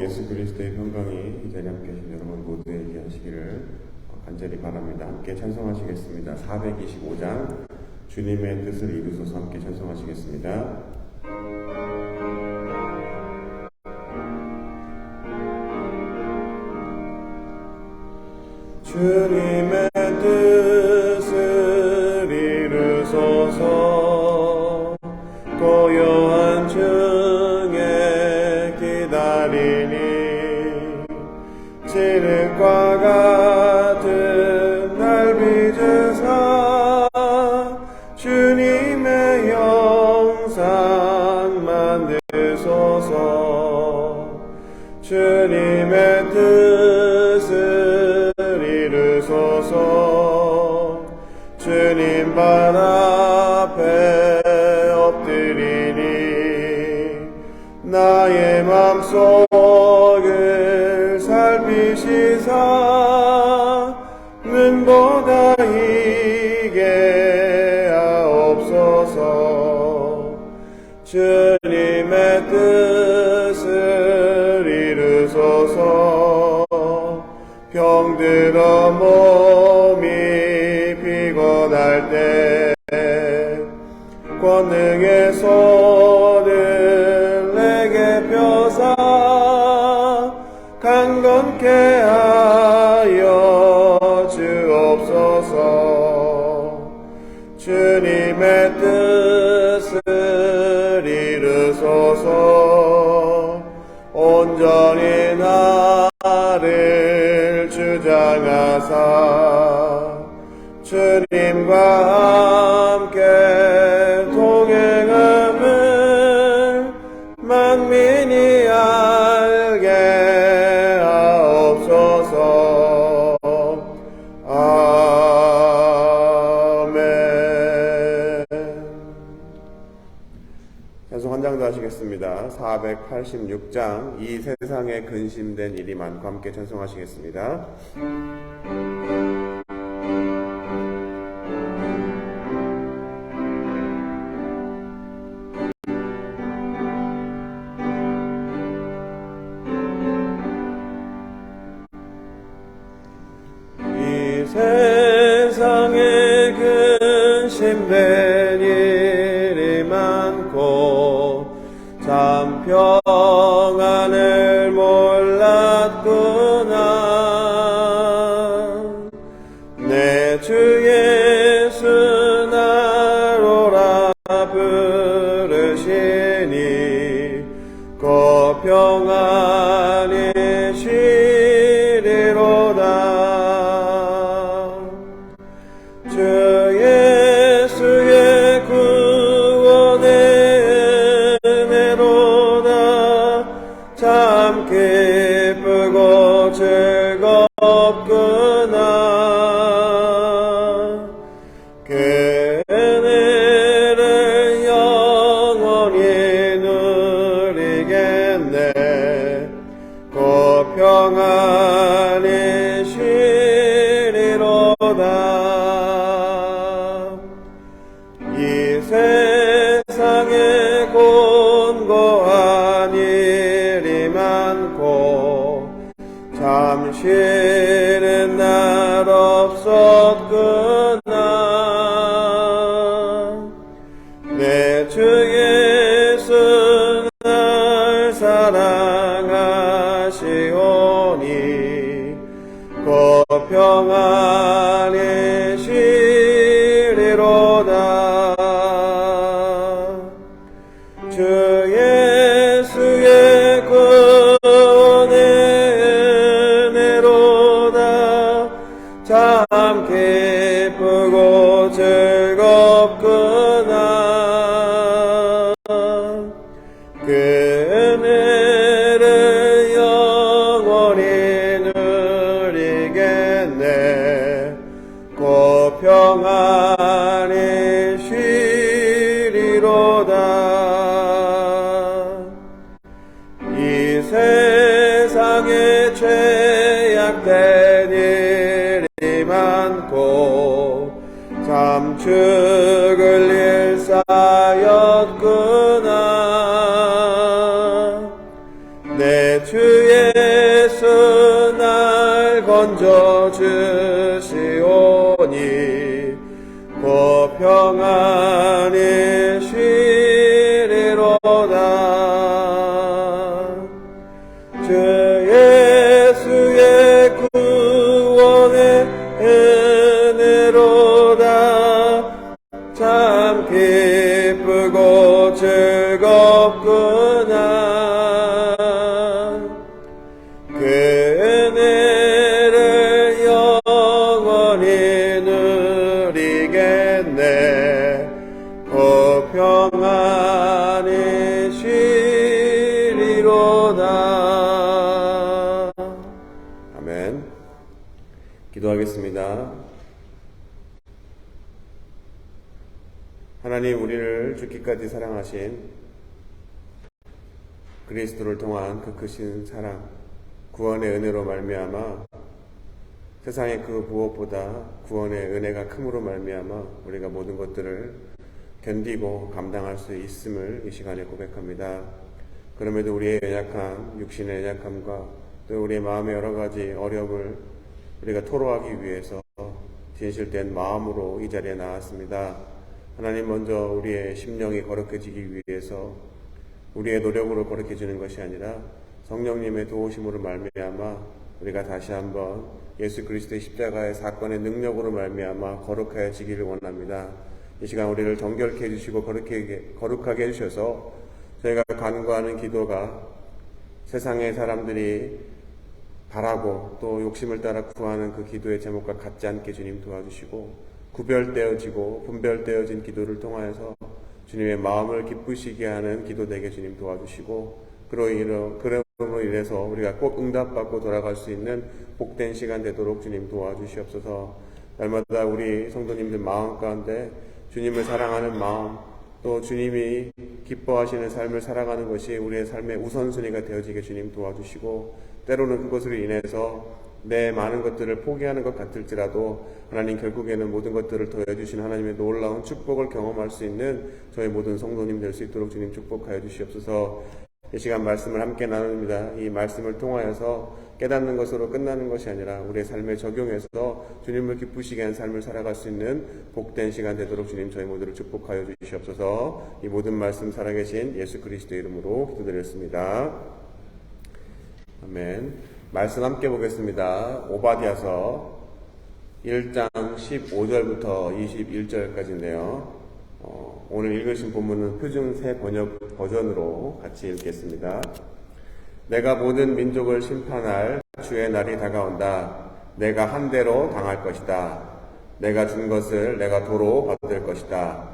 예수 그리스도의 평강이 이 자리에 함께 계신 여러분 모두에게 하시기를 간절히 바랍니다. 함께 찬송하시겠습니다. 425장 주님의 뜻을 이루소서 함께 찬송하시겠습니다. 주님의 뜻을 이루소서 고요한 중에 기다리니 칠흑과 같은 날 빚으사 주님의 형상 만드소서 주님의 뜻을 이루소서 주님 발 앞에 엎드리니 나의 맘속을 살피시사 눈보다 이게 하옵소서 주님의 뜻을 이루소서 병들어 몸이 피곤할 때 권능의 손을 내게 펴사 강건케 하여 주옵소서 주님의 뜻을 이루소서 온전히 나를 주장하사 주님과 함께 동행함을 만민이 알게 하옵소서. 아멘. 찬송 한 장 더 하시겠습니다. 486장 이 세상에 근심된 일이 많고 함께 찬송하시겠습니다. 세상에 근심된 일이 많고 참 평안을 몰랐구나. 내 주 예수 나로라 부르시니 그 평안이 쉬리로다. 주 예수의 구원의 은혜로다. 참 기쁘고 즐겁구나. 그 은혜를 영원히 누리겠네. 그 평안이 쉬리로다. 이 세상에 곤고한 일이 많고 참 쉬는 날 없었구나. 내 주 예수 날 사랑하시오니 그 평안이 쉬리로다. 주 예수의 구원의 은혜로다. 참 기쁘고 즐겁구나. 그 은혜를 영원히 누리겠네. 그 평안이 쉬리로다. 이 세상에 죄악된 일이 많고 참 죽을 일 쌓였구나. 내 주의 건져 주시오니 곧 평안히 쉬리로다. 주 예수의 구원의 은혜로다. 참 기쁘고 즐겁구나. 그 은혜를 영원히 누리겠네. 곧 평안히 쉬리로다. 아멘. 기도하겠습니다. 하나님, 우리를 죽기까지 사랑하신 그리스도를 통한 그 크신 사랑, 구원의 은혜로 말미암아 세상의 그 무엇보다 구원의 은혜가 크므로 말미암아 우리가 모든 것들을 견디고 감당할 수 있음을 이 시간에 고백합니다. 그럼에도 우리의 연약함, 육신의 연약함과 또 우리의 마음의 여러 가지 어려움을 우리가 토로하기 위해서 진실된 마음으로 이 자리에 나왔습니다. 하나님, 먼저 우리의 심령이 거룩해지기 위해서 우리의 노력으로 거룩해지는 것이 아니라 성령님의 도우심으로 말미암아 우리가 다시 한번 예수 그리스도의 십자가의 사건의 능력으로 말미암아 거룩해지기를 원합니다. 이 시간 우리를 정결케 해주시고 거룩하게 해주셔서 저희가 간구하는 기도가 세상의 사람들이 바라고 또 욕심을 따라 구하는 그 기도의 제목과 같지 않게 주님 도와주시고, 구별되어지고 분별되어진 기도를 통하여서 주님의 마음을 기쁘시게 하는 기도 되게 주님 도와주시고, 그러므로 인해서 우리가 꼭 응답받고 돌아갈 수 있는 복된 시간 되도록 주님 도와주시옵소서. 날마다 우리 성도님들 마음 가운데 주님을 사랑하는 마음, 또 주님이 기뻐하시는 삶을 살아가는 것이 우리의 삶의 우선순위가 되어지게 주님 도와주시고, 때로는 그것으로 인해서 내 많은 것들을 포기하는 것 같을지라도 하나님, 결국에는 모든 것들을 더해주신 하나님의 놀라운 축복을 경험할 수 있는 저희 모든 성도님 될 수 있도록 주님 축복하여 주시옵소서. 이 시간 말씀을 함께 나눕니다. 이 말씀을 통하여서 깨닫는 것으로 끝나는 것이 아니라 우리의 삶에 적용해서 주님을 기쁘시게 한 삶을 살아갈 수 있는 복된 시간 되도록 주님 저희 모두를 축복하여 주시옵소서. 이 모든 말씀 살아계신 예수 그리스도의 이름으로 기도드렸습니다. 아멘. 말씀 함께 보겠습니다. 오바댜서 1장 15절부터 21절까지인데요. 오늘 읽으신 본문은 표준 새 번역 버전으로 같이 읽겠습니다. 내가 모든 민족을 심판할 주의 날이 다가온다. 내가 한 대로 당할 것이다. 내가 준 것을 내가 도로 받을 것이다.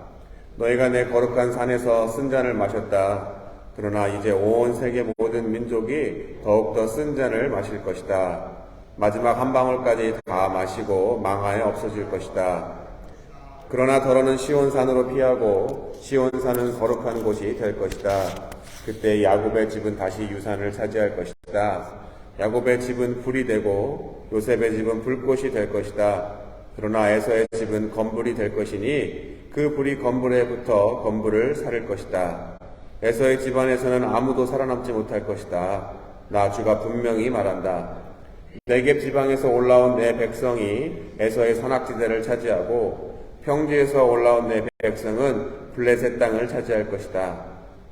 너희가 내 거룩한 산에서 쓴 잔을 마셨다. 그러나 이제 온 세계 모든 민족이 더욱더 쓴 잔을 마실 것이다. 마지막 한 방울까지 다 마시고 망하여 없어질 것이다. 그러나 더러는 시온산으로 피하고 시온산은 거룩한 곳이 될 것이다. 그때 야곱의 집은 다시 유산을 차지할 것이다. 야곱의 집은 불이 되고 요셉의 집은 불꽃이 될 것이다. 그러나 에서의 집은 건불이 될 것이니 그 불이 건불에 붙어 건불을 살릴 것이다. 에서의 집안에서는 아무도 살아남지 못할 것이다. 나 주가 분명히 말한다. 네겝 지방에서 올라온 내 백성이 에서의 산악지대를 차지하고 평지에서 올라온 내 백성은 블레셋 땅을 차지할 것이다.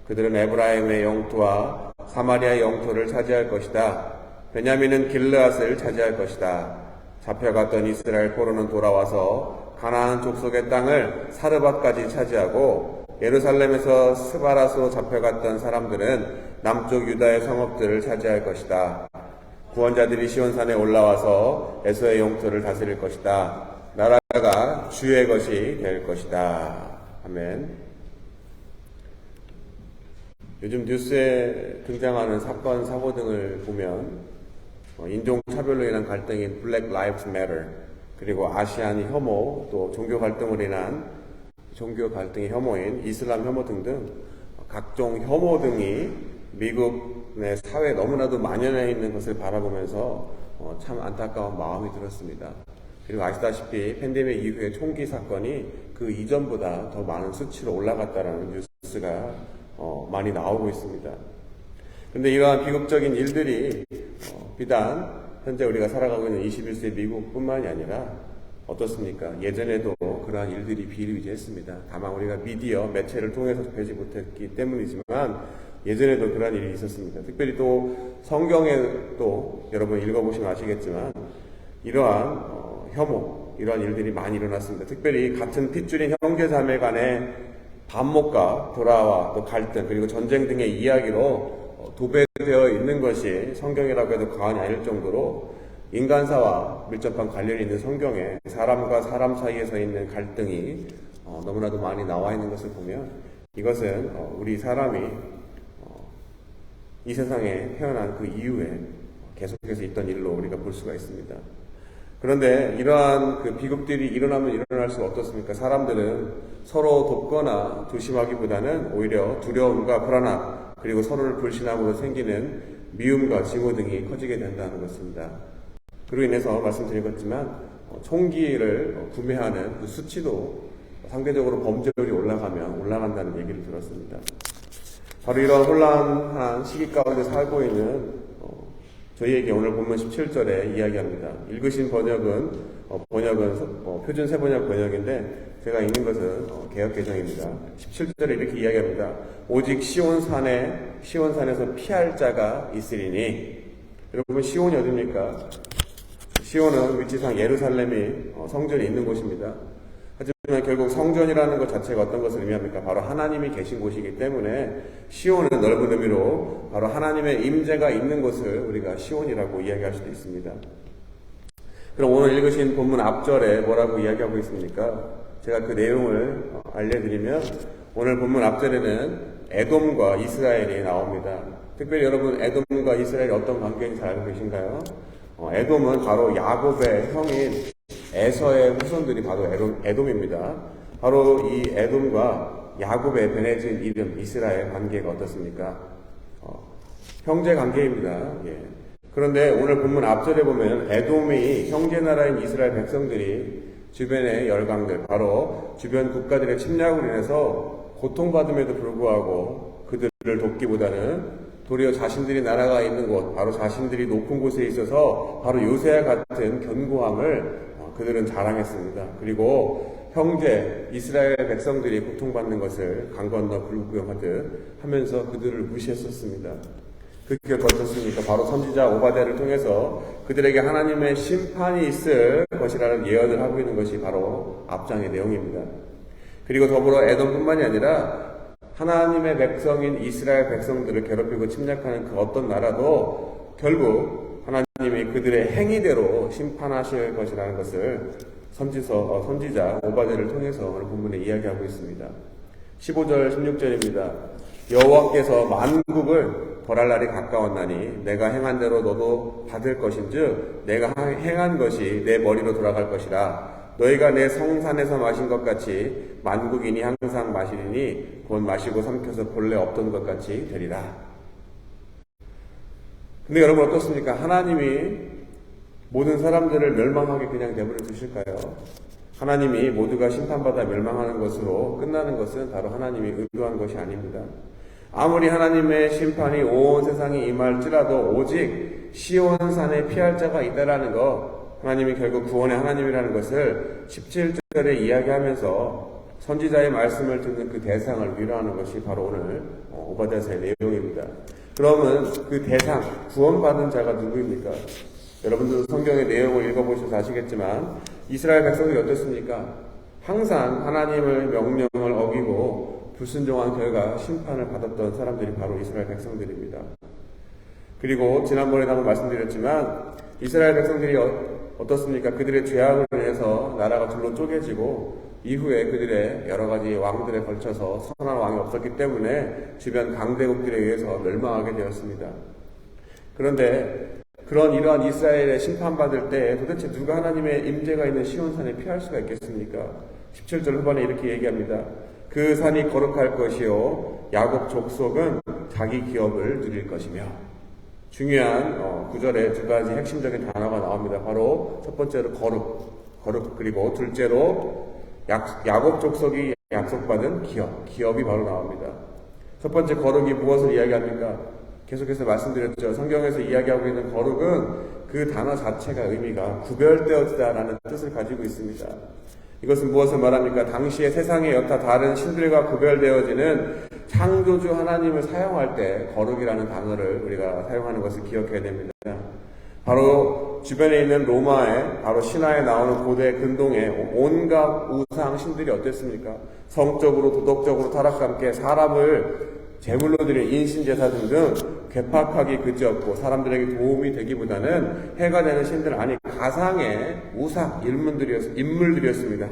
그들은 에브라임의 영토와 사마리아의 영토를 차지할 것이다. 베냐민은 길르앗을 차지할 것이다. 잡혀갔던 이스라엘 포로는 돌아와서 가나안 족속의 땅을 사르밧까지 차지하고 예루살렘에서 스바라스로 잡혀갔던 사람들은 남쪽 유다의 성읍들을 차지할 것이다. 구원자들이 시온산에 올라와서 에서의 영토를 다스릴 것이다. 나라가 주의 것이 될 것이다. 아멘. 요즘 뉴스에 등장하는 사건, 사고 등을 보면 인종차별로 인한 갈등인 Black Lives Matter, 그리고 아시안 혐오, 또 종교 갈등으로 인한 종교 갈등의 혐오인 이슬람 혐오 등등 각종 혐오 등이 미국의 사회에 너무나도 만연해 있는 것을 바라보면서 참 안타까운 마음이 들었습니다. 그리고 아시다시피 팬데믹 이후의 총기 사건이 그 이전보다 더 많은 수치로 올라갔다는 뉴스가 많이 나오고 있습니다. 그런데 이러한 비극적인 일들이 비단 현재 우리가 살아가고 있는 21세기 미국뿐만이 아니라 어떻습니까? 예전에도 그러한 일들이 비일비재했습니다. 다만 우리가 미디어, 매체를 통해서 접하지 못했기 때문이지만 예전에도 그러한 일이 있었습니다. 특별히 또 성경에 또 여러분 읽어보시면 아시겠지만 이러한 혐오, 이러한 일들이 많이 일어났습니다. 특별히 같은 핏줄인 형제자매 간의 반목과 불화와 또 갈등 그리고 전쟁 등의 이야기로 도배되어 있는 것이 성경이라고 해도 과언이 아닐 정도로 인간사와 밀접한 관련이 있는 성경에 사람과 사람 사이에서 있는 갈등이 너무나도 많이 나와 있는 것을 보면 이것은 우리 사람이 이 세상에 태어난 그 이후에 계속해서 있던 일로 우리가 볼 수가 있습니다. 그런데 이러한 그 비극들이 일어나면 일어날수록 어떻습니까? 사람들은 서로 돕거나 조심하기보다는 오히려 두려움과 불안함 그리고 서로를 불신함으로 생기는 미움과 증오 등이 커지게 된다는 것입니다. 그로 인해서 말씀드린 것지만 총기를 구매하는 그 수치도 상대적으로 범죄율이 올라가면 올라간다는 얘기를 들었습니다. 바로 이런 혼란한 시기 가운데 살고 있는 저희에게 오늘 본문 17절에 이야기합니다. 읽으신 번역은 표준 세번역 번역인데 제가 읽는 것은 개역개정입니다. 17절에 이렇게 이야기합니다. 오직 시온산에서 피할 자가 있으리니. 여러분 시온이 어디입니까? 시온은 위치상 예루살렘이 성전이 있는 곳입니다. 하지만 결국 성전이라는 것 자체가 어떤 것을 의미합니까? 바로 하나님이 계신 곳이기 때문에 시온은 넓은 의미로 바로 하나님의 임재가 있는 곳을 우리가 시온이라고 이야기할 수도 있습니다. 그럼 오늘 읽으신 본문 앞절에 뭐라고 이야기하고 있습니까? 제가 그 내용을 알려드리면 오늘 본문 앞절에는 에돔과 이스라엘이 나옵니다. 특별히 여러분 에돔과 이스라엘이 어떤 관계인지 잘 알고 계신가요? 에돔은 바로 야곱의 형인 에서의 후손들이 바로 에돔입니다. 바로 이 에돔과 야곱의 변해진 이름 이스라엘 관계가 어떻습니까? 형제 관계입니다. 예. 그런데 오늘 본문 앞절에 보면 에돔이 형제 나라인 이스라엘 백성들이 주변의 열강들, 바로 주변 국가들의 침략으로 인해서 고통받음에도 불구하고 그들을 돕기보다는 도리어 자신들이 나라가 있는 곳, 바로 자신들이 높은 곳에 있어서 바로 요새와 같은 견고함을 그들은 자랑했습니다. 그리고 형제 이스라엘 백성들이 고통받는 것을 강 건너 불구경하듯 하면서 그들을 무시했었습니다. 그 결과 어떻습니까? 바로 선지자 오바댜를 통해서 그들에게 하나님의 심판이 있을 것이라는 예언을 하고 있는 것이 바로 앞장의 내용입니다. 그리고 더불어 에돔뿐만이 아니라 하나님의 백성인 이스라엘 백성들을 괴롭히고 침략하는 그 어떤 나라도 결국 하나님이 그들의 행위대로 심판하실 것이라는 것을 선지자 오바댜를 통해서 오늘 본문에 이야기하고 있습니다. 15절 16절입니다. 여호와께서 만국을 벌할 날이 가까웠나니 내가 행한 대로 너도 받을 것인즉 내가 행한 것이 내 머리로 돌아갈 것이라. 너희가 내 성산에서 마신 것 같이 만국인이 항상 마시리니 곧 마시고 삼켜서 본래 없던 것 같이 되리라. 근데 여러분 어떻습니까? 하나님이 모든 사람들을 멸망하게 그냥 내버려 두실까요? 하나님이 모두가 심판받아 멸망하는 것으로 끝나는 것은 바로 하나님이 의도한 것이 아닙니다. 아무리 하나님의 심판이 온 세상에 임할지라도 오직 시온산에 피할 자가 있다라는 것, 하나님이 결국 구원의 하나님이라는 것을 17절에 이야기하면서 선지자의 말씀을 듣는 그 대상을 위로하는 것이 바로 오늘 오바댜서의 내용입니다. 그러면 그 대상, 구원받은 자가 누구입니까? 여러분들 성경의 내용을 읽어보셔서 아시겠지만 이스라엘 백성들이 어떻습니까? 항상 하나님의 명령을 어기고 불순종한 결과 심판을 받았던 사람들이 바로 이스라엘 백성들입니다. 그리고 지난번에도 한번 말씀드렸지만 이스라엘 백성들이 어떻습니까? 그들의 죄악을 인해서 나라가 둘로 쪼개지고 이후에 그들의 여러 가지 왕들에 걸쳐서 선한 왕이 없었기 때문에 주변 강대국들에 의해서 멸망하게 되었습니다. 그런데 이러한 이스라엘의 심판받을 때 도대체 누가 하나님의 임재가 있는 시온산에 피할 수가 있겠습니까? 17절 후반에 이렇게 얘기합니다. 그 산이 거룩할 것이요 야곱 족속은 자기 기업을 누릴 것이며. 중요한 구절에 두 가지 핵심적인 단어가 나옵니다. 바로 첫 번째로 거룩 그리고 둘째로 야곱 족속이 약속받은 기업이 바로 나옵니다. 첫 번째 거룩이 무엇을 이야기합니까? 계속해서 말씀드렸죠. 성경에서 이야기하고 있는 거룩은 그 단어 자체가 의미가 구별되어지다라는 뜻을 가지고 있습니다. 이것은 무엇을 말합니까? 당시에 세상의 여타 다른 신들과 구별되어지는 창조주 하나님을 사용할 때 거룩이라는 단어를 우리가 사용하는 것을 기억해야 됩니다. 바로 주변에 있는 로마의 바로 신화에 나오는 고대 근동의 온갖 우상 신들이 어땠습니까? 성적으로 도덕적으로 타락과 함께 사람을 제물로 드린 인신제사 등등 괴팍하기 그지없고 사람들에게 도움이 되기보다는 해가 되는 신들, 아니 가상의 우상 인물들이었습니다.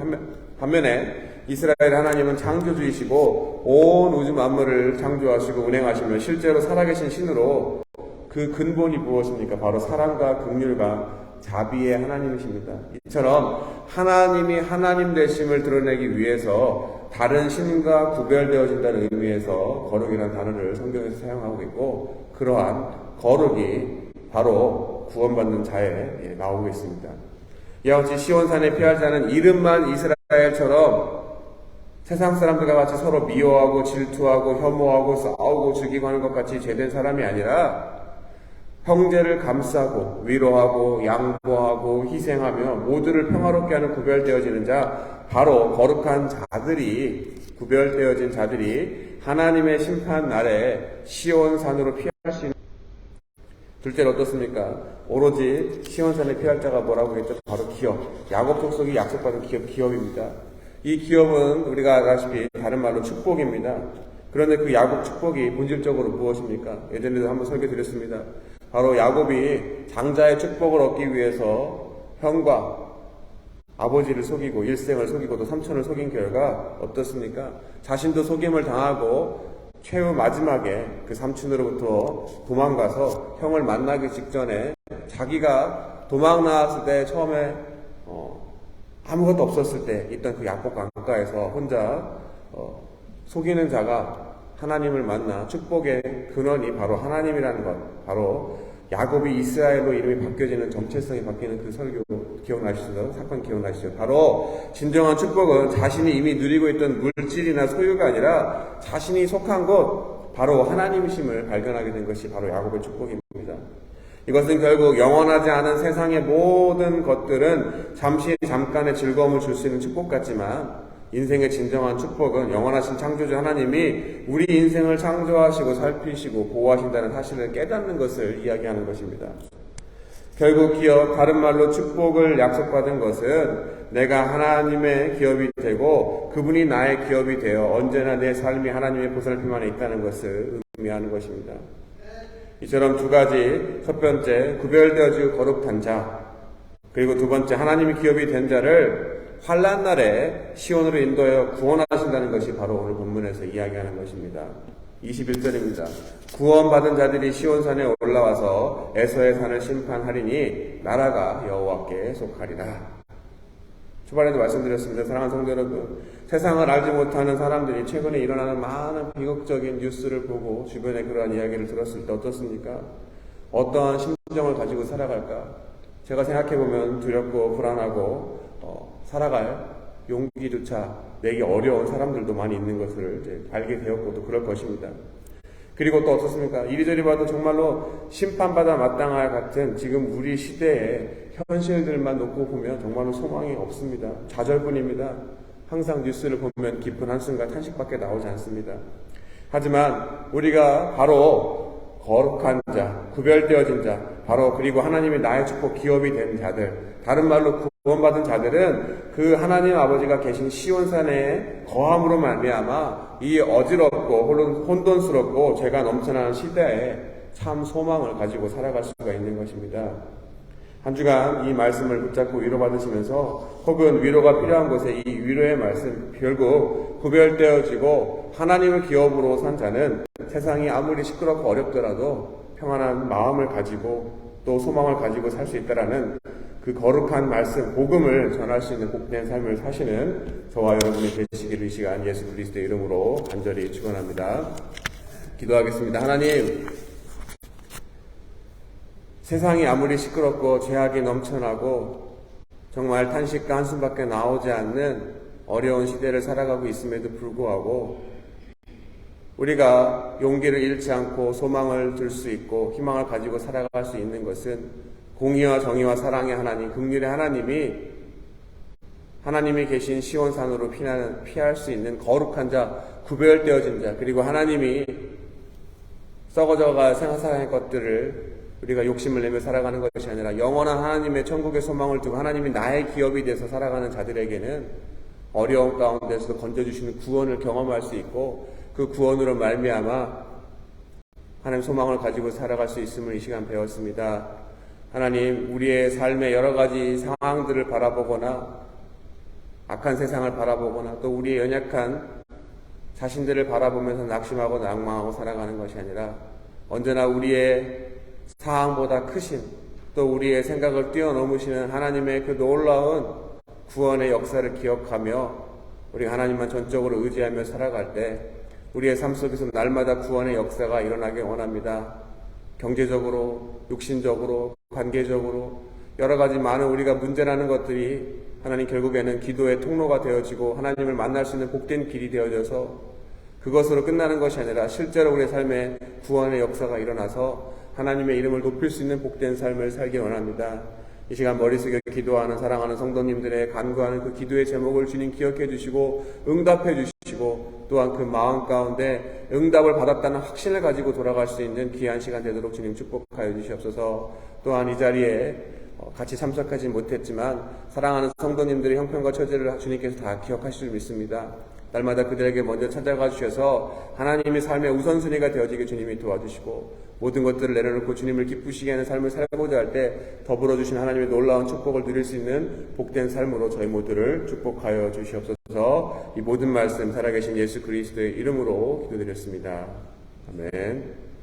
반면에 이스라엘 하나님은 창조주이시고 온 우주 만물을 창조하시고 운행하시며 실제로 살아계신 신으로 그 근본이 무엇입니까? 바로 사랑과 긍휼과 자비의 하나님이십니다. 이처럼 하나님이 하나님 되심을 드러내기 위해서 다른 신과 구별되어진다는 의미에서 거룩이라는 단어를 성경에서 사용하고 있고, 그러한 거룩이 바로 구원받는 자에 나오고 있습니다. 이와 같이 시온산에 피할 자는 이름만 이스라엘처럼 세상 사람들과 같이 서로 미워하고 질투하고 혐오하고 싸우고 죽이고 하는 것 같이 죄된 사람이 아니라 형제를 감싸고 위로하고 양보하고 희생하며 모두를 평화롭게 하는 구별되어지는 자, 바로 거룩한 자들이, 구별되어진 자들이 하나님의 심판 날에 시온산으로 피할 수 있는. 둘째로 어떻습니까? 오로지 시온산에 피할 자가 뭐라고 했죠? 바로 기업. 야곱 족속이 약속받은 기업입니다. 이 기업은 우리가 알다시피 다른 말로 축복입니다. 그런데 그 야곱 축복이 본질적으로 무엇입니까? 예전에도 한번 설교드렸습니다. 바로 야곱이 장자의 축복을 얻기 위해서 형과 아버지를 속이고 일생을 속이고 또 삼촌을 속인 결과 어떻습니까? 자신도 속임을 당하고 최후 마지막에 그 삼촌으로부터 도망가서 형을 만나기 직전에 자기가 도망 나왔을 때 처음에 아무것도 없었을 때 있던 그 야곱 강가에서 혼자 속이는 자가 하나님을 만나 축복의 근원이 바로 하나님이라는 것, 바로 야곱이 이스라엘로 이름이 바뀌어지는 정체성이 바뀌는 그 설교 기억나시죠? 사건 기억나시죠? 바로 진정한 축복은 자신이 이미 누리고 있던 물질이나 소유가 아니라 자신이 속한 곳, 바로 하나님이심을 발견하게 된 것이 바로 야곱의 축복입니다. 이것은 결국 영원하지 않은 세상의 모든 것들은 잠깐의 즐거움을 줄 수 있는 축복 같지만, 인생의 진정한 축복은 영원하신 창조주 하나님이 우리 인생을 창조하시고 살피시고 보호하신다는 사실을 깨닫는 것을 이야기하는 것입니다. 결국 기업, 다른 말로 축복을 약속받은 것은 내가 하나님의 기업이 되고 그분이 나의 기업이 되어 언제나 내 삶이 하나님의 보살핌 안에 있다는 것을 의미하는 것입니다. 이처럼 두 가지, 첫 번째 구별되어지고 거룩한 자, 그리고 두 번째 하나님의 기업이 된 자를 환난 날에 시온으로 인도하여 구원하신다는 것이 바로 오늘 본문에서 이야기하는 것입니다. 21절입니다. 구원받은 자들이 시온산에 올라와서 에서의 산을 심판하리니 나라가 여호와께 속하리라. 초반에도 말씀드렸습니다. 사랑하는 성도 여러분, 세상을 알지 못하는 사람들이 최근에 일어나는 많은 비극적인 뉴스를 보고 주변에 그러한 이야기를 들었을 때 어떻습니까? 어떠한 심정을 가지고 살아갈까? 제가 생각해보면 두렵고 불안하고 살아갈 용기조차 내기 어려운 사람들도 많이 있는 것을 이제 알게 되었고 또 그럴 것입니다. 그리고 또 어떻습니까? 이리저리 봐도 정말로 심판받아 마땅할 같은 지금 우리 시대의 현실들만 놓고 보면 정말로 소망이 없습니다. 좌절뿐입니다. 항상 뉴스를 보면 깊은 한숨과 탄식밖에 나오지 않습니다. 하지만 우리가 바로 거룩한 자, 구별되어진 자, 바로 그리고 하나님이 나의 축복 기업이 된 자들, 다른 말로 구원받은 자들은 그 하나님 아버지가 계신 시온산에 거함으로 말미암아 이 어지럽고 혼돈스럽고 죄가 넘쳐나는 시대에 참 소망을 가지고 살아갈 수가 있는 것입니다. 한 주간 이 말씀을 붙잡고 위로받으시면서 혹은 위로가 필요한 곳에 이 위로의 말씀, 결국 구별되어지고 하나님을 기업으로 산 자는 세상이 아무리 시끄럽고 어렵더라도 평안한 마음을 가지고 또 소망을 가지고 살 수 있다라는 그 거룩한 말씀, 복음을 전할 수 있는 복된 삶을 사시는 저와 여러분이 되시기를 이 시간 예수 그리스도의 이름으로 간절히 축원합니다. 기도하겠습니다. 하나님, 세상이 아무리 시끄럽고 죄악이 넘쳐나고 정말 탄식과 한숨밖에 나오지 않는 어려운 시대를 살아가고 있음에도 불구하고 우리가 용기를 잃지 않고 소망을 들 수 있고 희망을 가지고 살아갈 수 있는 것은 공의와 정의와 사랑의 하나님, 긍휼의 하나님이 계신 시온산으로 피할 수 있는 거룩한 자, 구별되어진 자, 그리고 하나님이 썩어져가 생사의 것들을 우리가 욕심을 내며 살아가는 것이 아니라 영원한 하나님의 천국의 소망을 두고 하나님이 나의 기업이 돼서 살아가는 자들에게는 어려운 가운데서도 건져주시는 구원을 경험할 수 있고, 그 구원으로 말미암아 하나님 소망을 가지고 살아갈 수 있음을 이 시간 배웠습니다. 하나님, 우리의 삶의 여러 가지 상황들을 바라보거나 악한 세상을 바라보거나 또 우리의 연약한 자신들을 바라보면서 낙심하고 낭망하고 살아가는 것이 아니라 언제나 우리의 상황보다 크신, 또 우리의 생각을 뛰어넘으시는 하나님의 그 놀라운 구원의 역사를 기억하며 우리 하나님만 전적으로 의지하며 살아갈 때 우리의 삶 속에서 날마다 구원의 역사가 일어나길 원합니다. 경제적으로, 육신적으로, 관계적으로 여러 가지 많은 우리가 문제라는 것들이 하나님 결국에는 기도의 통로가 되어지고 하나님을 만날 수 있는 복된 길이 되어져서 그것으로 끝나는 것이 아니라 실제로 우리의 삶에 구원의 역사가 일어나서 하나님의 이름을 높일 수 있는 복된 삶을 살기 원합니다. 이 시간 머릿속에 기도하는 사랑하는 성도님들의 간구하는 그 기도의 제목을 주님 기억해 주시고 응답해 주시고 또한 그 마음 가운데 응답을 받았다는 확신을 가지고 돌아갈 수 있는 귀한 시간 되도록 주님 축복하여 주시옵소서. 또한 이 자리에 같이 참석하지 못했지만 사랑하는 성도님들의 형편과 처지를 주님께서 다 기억하실 줄 믿습니다. 날마다 그들에게 먼저 찾아가 주셔서 하나님의 삶의 우선순위가 되어지게 주님이 도와주시고 모든 것들을 내려놓고 주님을 기쁘시게 하는 삶을 살고자 할 때 더불어 주신 하나님의 놀라운 축복을 누릴 수 있는 복된 삶으로 저희 모두를 축복하여 주시옵소서. 이 모든 말씀 살아계신 예수 그리스도의 이름으로 기도드렸습니다. 아멘.